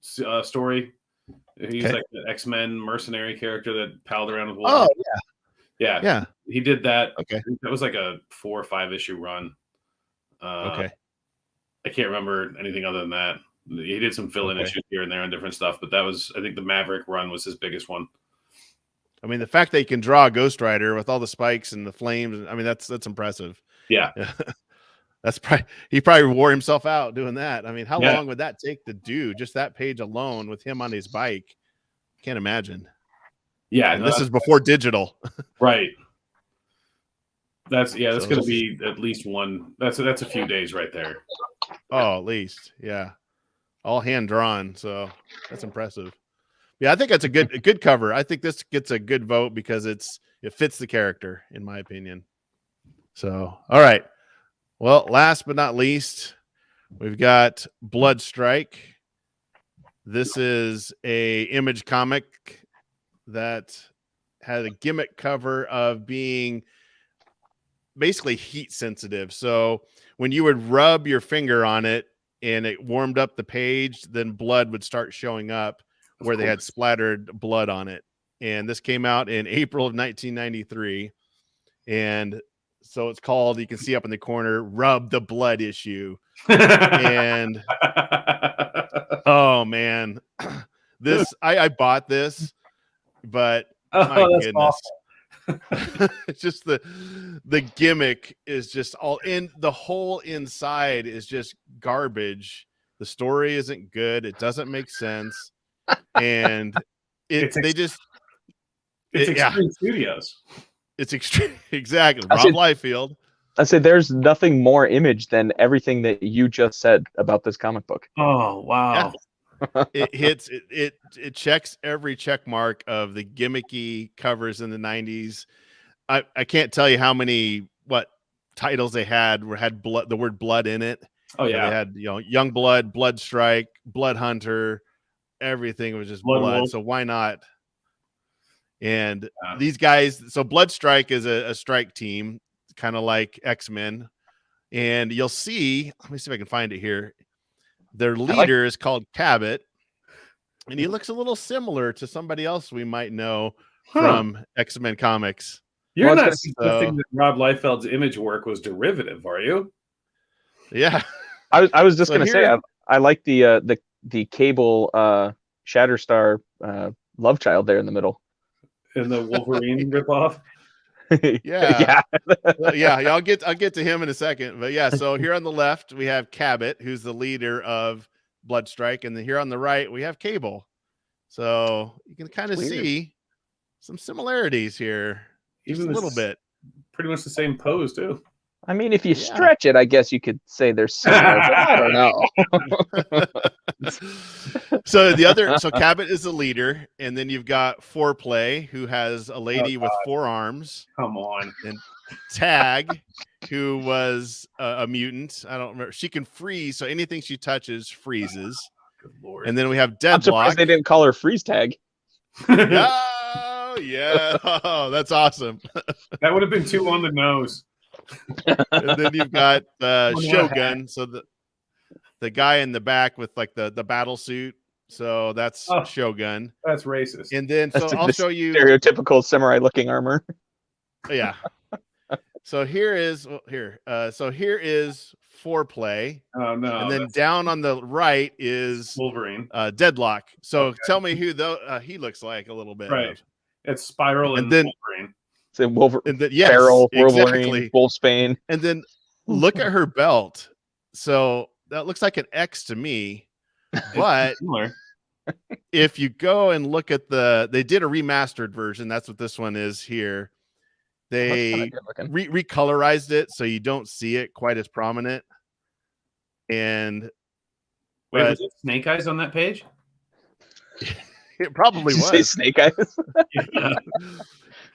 story. He's like the X-Men mercenary character that palled around with Wolverine. Oh, yeah. Yeah. He did that. Okay. That was like a 4 or 5 issue run. Okay. I can't remember anything other than that. He did some fill-in issues here and there on different stuff, but that was, I think, the Maverick run was his biggest one. I mean, the fact that he can draw a Ghost Rider with all the spikes and the flames, I mean, that's impressive. Yeah. That's probably, he probably wore himself out doing that. I mean, how long would that take to do just that page alone with him on his bike? Can't imagine. Yeah, and this is before digital, right? That's going to be at least one. That's a few days right there. Oh, at least, yeah, all hand drawn. So that's impressive. Yeah, I think that's a good cover. I think this gets a good vote because it fits the character, in my opinion. So, all right. Well, last but not least, we've got Bloodstrike. This is a Image comic that had a gimmick cover of being basically heat sensitive. So when you would rub your finger on it and it warmed up the page, then blood would start showing up where they had splattered blood on it. And this came out in April of 1993. And so it's called, you can see up in the corner, Rub the Blood issue. And oh man, this, I bought this, but my goodness. It's just the gimmick is just all in, the whole inside is just garbage. The story isn't good. It doesn't make sense. And it's Extreme Studios. It's extreme. Exactly. Rob Liefeld. I said there's nothing more Image than everything that you just said about this comic book. Oh, wow. Yeah. It hits it checks every check mark of the gimmicky covers in the 90s. I can't tell you how many titles they had blood, the word blood in it. Oh yeah. They had, Young Blood, Bloodstrike, Blood Hunter, everything was just blood. So why not? And these guys, so Bloodstrike is a strike team, kind of like X-Men. And you'll see, let me see if I can find it here. Their leader is called Cabot, and he looks a little similar to somebody else we might know from X-Men comics. You're not suggesting that Rob Liefeld's Image work was derivative, are you? Yeah. I was just going to say, I like the Cable Shatterstar love child there in the middle. In the Wolverine ripoff. Yeah. I'll get to him in a second, but yeah. So here on the left we have Cabot, who's the leader of Bloodstrike, and then here on the right we have Cable. So you can kind of see some similarities here, even a little bit. Pretty much the same pose too. I mean, if you stretch it, I guess you could say they're similar, but I don't know. So Cabot is the leader, and then you've got Foreplay, who has a lady with 4 arms. Come on. And Tag, who was a mutant. I don't remember. She can freeze, so anything she touches freezes. Good Lord. And then we have Deadlock. I'm surprised they didn't call her Freeze Tag. Oh, yeah. Oh, that's awesome. That would have been too on the nose. And then you've got Shogun, so the guy in the back with like the battle suit. So that's Shogun. That's racist. And then I'll show you stereotypical samurai looking armor. Yeah. So here is Foreplay. Oh no. And then down on the right is Wolverine. Deadlock. So tell me who he looks like a little bit. Right. It's Spiral and then Wolverine. So Wolverine, and then, yes, Feral, Wolverine, exactly. Wolfsbane. And then look at her belt. So that looks like an X to me. But if you go and look at they did a remastered version. That's what this one is here. They recolorized it so you don't see it quite as prominent. And wait, was it Snake Eyes on that page? It probably was. Say Snake Eyes. Yeah.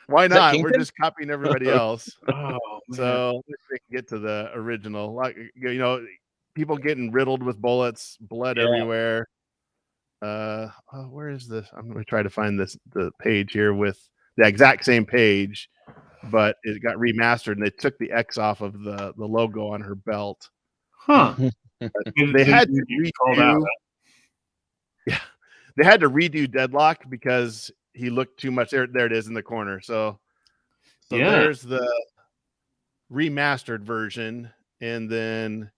Why not? We're just copying everybody else. Oh, so we can get to the original. Like, people getting riddled with bullets, blood everywhere. Where is this? I'm going to try to find the page here with the exact same page, but it got remastered and they took the X off of the logo on her belt. Huh. They had to redo. Yeah, they had to redo Deadlock because he looked too much. There it is in the corner. So there's the remastered version, and then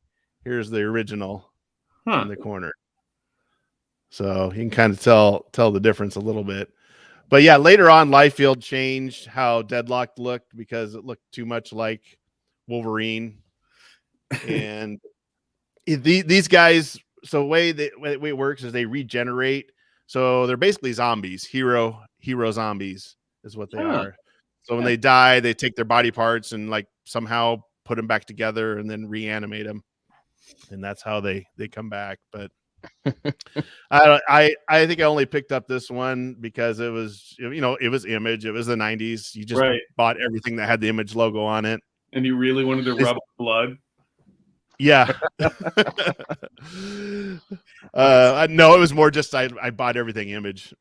here's the original in the corner. So you can kind of tell the difference a little bit. But yeah, later on, Liefeld changed how Deadlocked looked because it looked too much like Wolverine. And these guys, so the way it works is they regenerate. So they're basically zombies, hero zombies is what they are. So when they die, they take their body parts and like somehow put them back together and then reanimate them. And that's how they come back. But I think I only picked up this one because it was, it was Image. It was the 90s. You just bought everything that had the Image logo on it. And you really wanted to rub blood? Yeah. No, it was more just I bought everything Image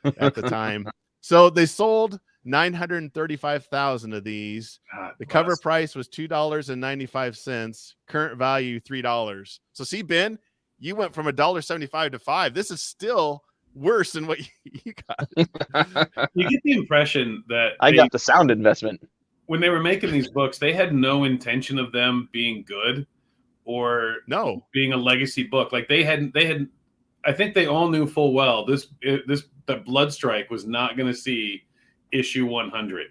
at the time. So they sold 935,000 of these. The cover price was $2.95. Current value $3. So see, Ben, you went from $1.75 to $5. This is still worse than what you got. You get the impression that I got the sound investment. When they were making these books, they had no intention of them being good or being a legacy book. Like they had. I think they all knew full well the Blood Strike was not going to see issue 100.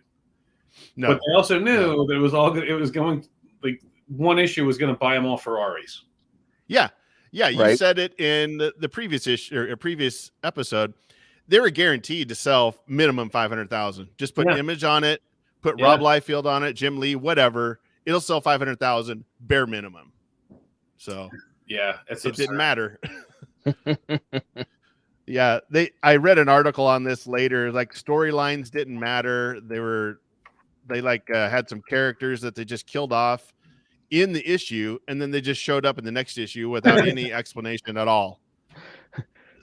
No, but they also knew that it was all good. It was going like one issue was going to buy them all Ferraris. Yeah. Yeah, you said it in the previous issue or previous episode. They were guaranteed to sell minimum 500,000. Just put Image on it, put Rob Liefeld on it, Jim Lee, whatever. It'll sell 500,000 bare minimum. So it didn't matter. Yeah, I read an article on this later. Like storylines didn't matter. They had some characters that they just killed off in the issue, and then they just showed up in the next issue without any explanation at all.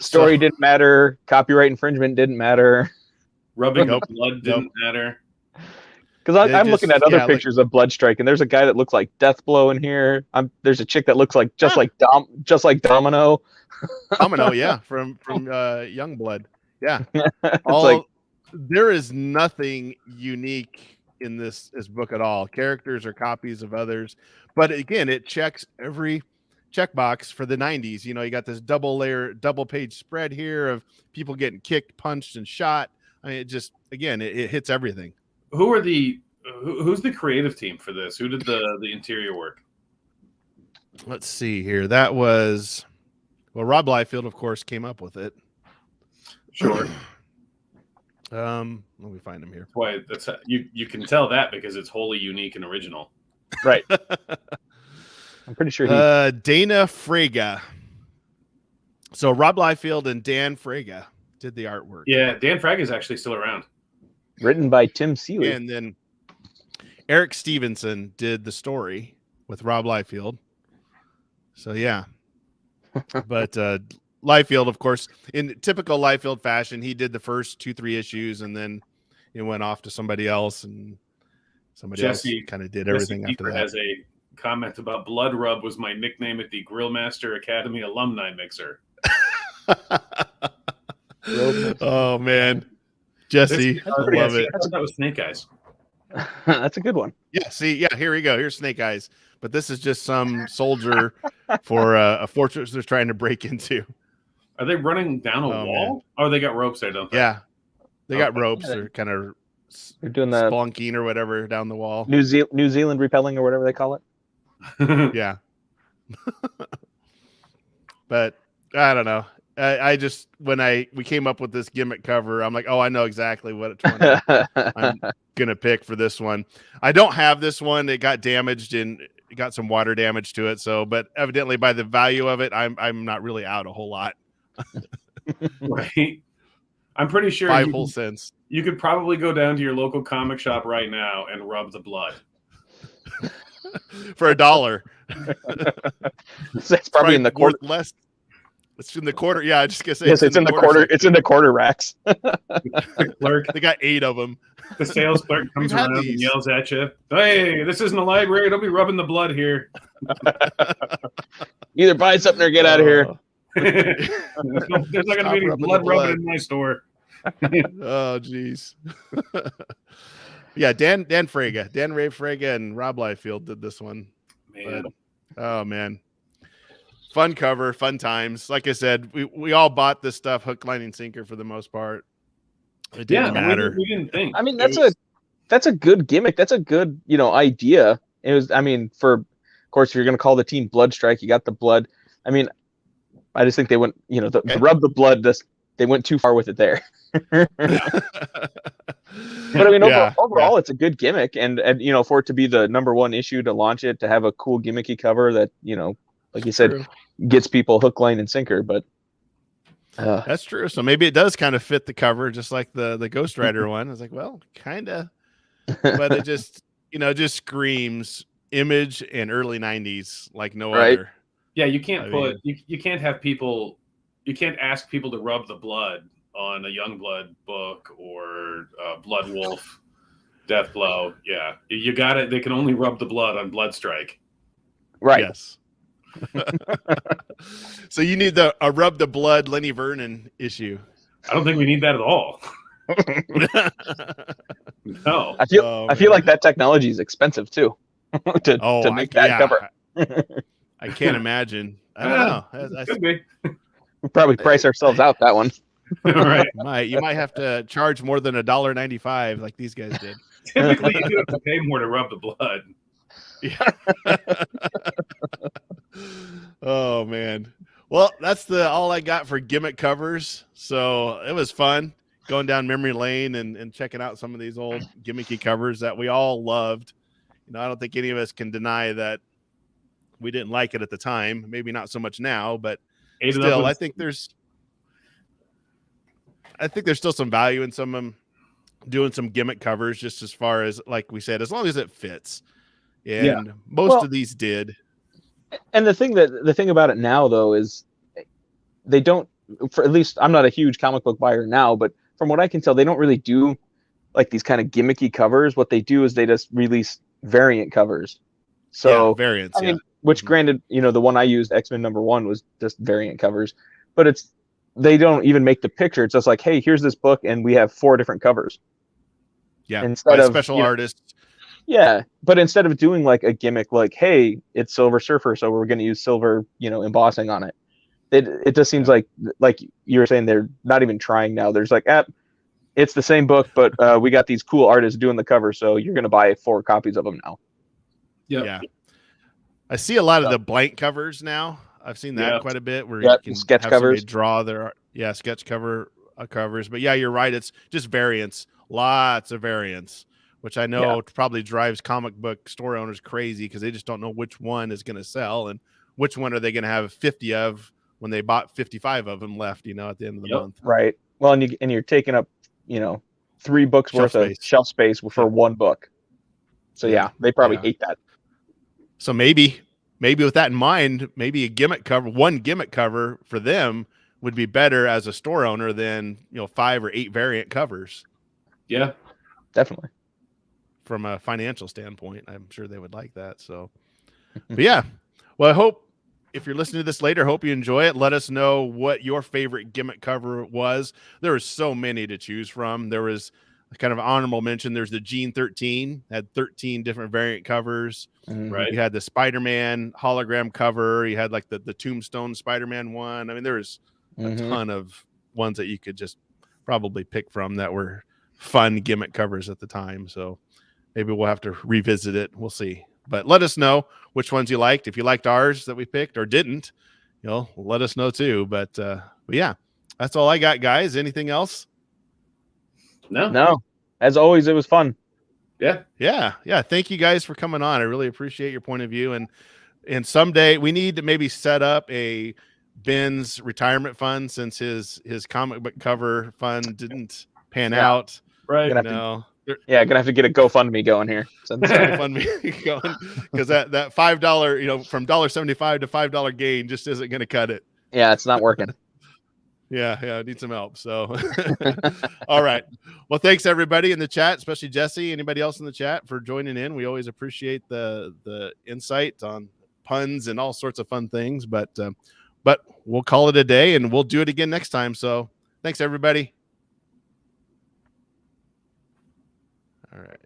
Story didn't matter. Copyright infringement didn't matter. Rubbing the blood didn't matter. Because I'm looking at other pictures of Bloodstrike, and there's a guy that looks like Deathblow in here. There's a chick that looks like just like Domino. Domino, yeah, from Youngblood. Yeah. There is nothing unique in this book at all. Characters are copies of others, but again, it checks every checkbox for the 90s. You got this double page spread here of people getting kicked, punched, and shot. I mean, it hits everything. Who's the creative team for this? Who did the interior work? Let's see here. That was Rob Liefeld, of course, came up with it. Sure. Let me find him here. Why you can tell that because it's wholly unique and original. Right. I'm pretty sure Dana Frega. So Rob Liefeld and Dan Frega did the artwork. Yeah, Dan Frega is actually still around. Written by Tim Seeley. And then Eric Stevenson did the story with Rob Liefeld. So yeah. But Liefeld, of course, in typical Liefeld fashion, he did the first 2-3 issues, and then it went off to somebody else, and somebody else kind of did everything after that. Has a comment about Blood Rub was my nickname at the Grillmaster Academy alumni mixer. Oh man, Jesse, I love it. I thought that was Snake Eyes. That's a good one. Yeah. See, yeah. Here we go. Here's Snake Eyes, but this is just some soldier for a fortress they're trying to break into. Are they running down a wall? Man. Oh, they got ropes there, don't they? Yeah, they got ropes. They're kind of doing the spelunking or whatever down the wall. New Zealand repelling or whatever they call it. Yeah. But I don't know. I just when we came up with this gimmick cover, I'm like, oh, I know exactly what one I'm gonna pick for this one. I don't have this one. It got damaged and it got some water damage to it. So, but evidently by the value of it, I'm not really out a whole lot. Right. I'm pretty sure 5 whole cents. You could probably go down to your local comic shop right now and rub the blood for $1. That's probably in the quarter less. It's in the quarter. Yeah, I just gonna say. Yes, it's in the quarter. It's in the quarter racks. Clerk, they got 8 of them. The sales clerk comes around and yells at you, "Hey, this isn't a library. Don't be rubbing the blood here. Either buy something or get out of here." There's not going to be any blood rubbing in my store. Oh, geez. Yeah, Dan Frega, Dan Frega, and Rob Liefeld did this one. Man. But, oh man. fun cover, fun times. Like I said, we all bought this stuff hook, line, and sinker for the most part. It didn't matter. We didn't think. I mean, that's a good gimmick. That's a good, idea. It was, of course, if you're going to call the team Blood Strike, you got the blood. I mean, I just think they went, the rub the blood, they went too far with it there. But I mean, overall, it's a good gimmick, and for it to be the #1 issue to launch it, to have a cool gimmicky cover that like you said, gets people hook, line, and sinker. But that's true. So maybe it does kind of fit the cover, just like the Ghost Rider one. I was like, well, kind of, but it just just screams Image and early 90s like no other. Yeah, you can't you can't have people, you can't ask people to rub the blood on a Youngblood book or Blood Wolf, Death Blow. Yeah, you got it. They can only rub the blood on Blood Strike. Right. Yes. So you need a rub the blood Lenny Vernon issue. I don't think we need that at all. No. I feel like that technology is expensive too. to make that cover. I can't imagine. I don't know. Could be. We'll probably price ourselves out that one. Right. You might have to charge more than $1.95 like these guys did. Typically, you do have to pay more to rub the blood. Yeah. Oh man. Well, that's all I got for gimmick covers. So it was fun going down memory lane and checking out some of these old gimmicky covers that we all loved. I don't think any of us can deny that we didn't like it at the time. Maybe not so much now, but still, I think there's still some value in some of them doing some gimmick covers, just as far as, like we said, as long as it fits. And most of these did. And the thing about it now, though, is they don't, for at least I'm not a huge comic book buyer now, but from what I can tell, they don't really do like these kind of gimmicky covers. What they do is they just release variant covers. So variants, I mean, which granted, the one I used, X-Men #1, was just variant covers, but they don't even make the picture. It's just like, hey, here's this book, and we have 4 different covers. Yeah, instead of special artists. Yeah, but instead of doing like a gimmick, like, hey, it's Silver Surfer, so we're going to use silver, embossing on it. It just seems like you were saying, they're not even trying now. There's like, it's the same book, but we got these cool artists doing the cover, so you're going to buy 4 copies of them now. Yep. Yeah. I see a lot of the blank covers now. I've seen that quite a bit, where you can sketch have covers, draw their sketch cover covers. But yeah, you're right. It's just variants, lots of variants, which I know probably drives comic book store owners crazy, because they just don't know which one is going to sell and which one are they going to have 50 of when they bought 55 of them left, at the end of the month. Right. Well, and you're taking up, 3 books worth of shelf space for 1 book. So they probably hate that. So maybe with that in mind, maybe one gimmick cover for them would be better as a store owner than 5 or 8 variant covers. Yeah, definitely. From a financial standpoint, I'm sure they would like that. So, but yeah, well, I hope if you're listening to this later, hope you enjoy it. Let us know what your favorite gimmick cover was. There was so many to choose from. There was kind of honorable mention. There's the Gene 13, had 13 different variant covers. Right. You had the Spider-Man hologram cover. You had like the Tombstone Spider-Man one. I mean, there was a ton of ones that you could just probably pick from that were fun gimmick covers at the time. So maybe we'll have to revisit it. We'll see. But let us know which ones you liked. If you liked ours that we picked or didn't, let us know too. But yeah, that's all I got, guys. Anything else? No. As always, it was fun. Yeah. Thank you guys for coming on. I really appreciate your point of view. And someday we need to maybe set up a Ben's retirement fund, since his comic book cover fund didn't pan out. Right. Gonna have to get a GoFundMe going here. GoFundMe going, because that $5, from $1.75 to $5 gain just isn't going to cut it. Yeah, it's not working. Yeah, I need some help. So, all right. Well, thanks everybody in the chat, especially Jesse. Anybody else in the chat for joining in? We always appreciate the insight on puns and all sorts of fun things. But we'll call it a day, and we'll do it again next time. So, thanks everybody. All right.